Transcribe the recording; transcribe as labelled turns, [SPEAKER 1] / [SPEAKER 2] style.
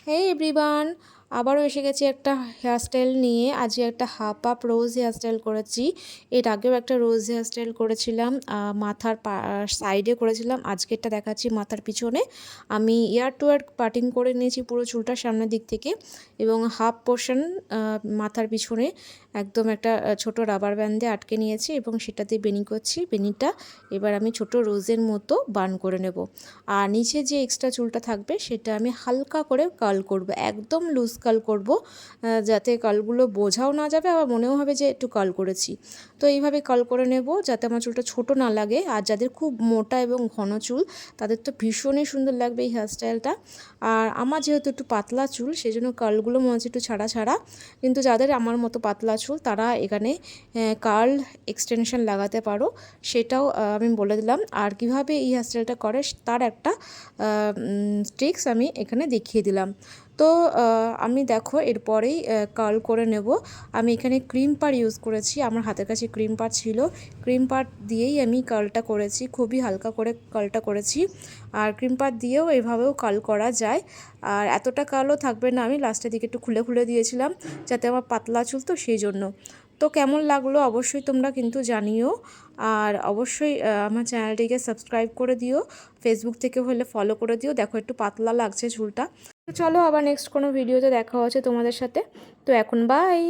[SPEAKER 1] হে everyone, আবারও এসে গেছি একটা হেয়ারস্টাইল নিয়ে। আজকে একটা হাফ আপ রোজ হেয়ারস্টাইল করেছি। এর আগেও একটা রোজ হেয়ারস্টাইল করেছিলাম, মাথার সাইডে করেছিলাম। আজকেরটা দেখাচ্ছি মাথার পিছনে। আমি ইয়ার টু ইয়ার পার্টিং করে নিয়েছি পুরো চুলটা সামনের দিক থেকে, এবং হাফ পোর্শন মাথার পিছনে একদম একটা ছোট রাবার ব্যান্ড দিয়ে আটকে নিয়েছি, এবং সেটাতে বেনি করছি। বেনিটা এবার আমি ছোট রোজের মতো বান করে নেব। আর নিচে যে এক্সট্রা চুলটা থাকবে সেটা আমি হালকা করে কার্ল করব, একদম লুজ কার্ল করব, যাতে কার্লগুলো বোঝাও না যাবে, আবার মনেও হবে যে একটু কার্ল করেছি। তো এইভাবে কার্ল করে নেব যাতে আমার চুলটা ছোট না লাগে। আর যাদের খুব মোটা এবং ঘন চুল তাদের তো ভীষণই সুন্দর লাগবে এই হেয়ারস্টাইলটা। আর আমার যেহেতু একটু পাতলা চুল, সেই জন্য কার্লগুলো মনে হচ্ছে একটু ছাড়া ছাড়া, কিন্তু যাদের আমার মতো পাতলা চুল তারা এখানে কার্ল এক্সটেনশন লাগাতে পারো, সেটাও আমি বলে দিলাম। আর কিভাবে এই হেয়ারস্টাইলটা করে তার একটা ট্রিক্স আমি এখানে দেখিয়ে দিলাম। তো আমি দেখো এরপরেই কার্ল করে নেব। আমি এখানে ক্রিম পার ইউজ করেছি, আমার হাতের কাছে ক্রিম পার ছিল, ক্রিম পার দিয়েই আমি কার্লটা করেছি, খুবই হালকা করে কার্লটা করেছি। আর ক্রিম পার দিয়েও এভাবেও কার্ল করা যায়। আর এতটা কার্লও থাকবে না, আমি লাস্টের দিকে একটু খুলে খুলে দিয়েছিলাম যাতে আমার পাতলা চুল, তো সেই জন্য। তো কেমন লাগলো অবশ্যই তোমরা কিন্তু জানিও। আর অবশ্যই আমার চ্যানেলটিকে সাবস্ক্রাইব করে দিও, ফেসবুক থেকে হলে ফলো করে দিও। দেখো একটু পাতলা লাগছে চুলটা। তো চলো আবার নেক্সট কোনো ভিডিওতে দেখা হচ্ছে তোমাদের সাথে। তো এখন বাই।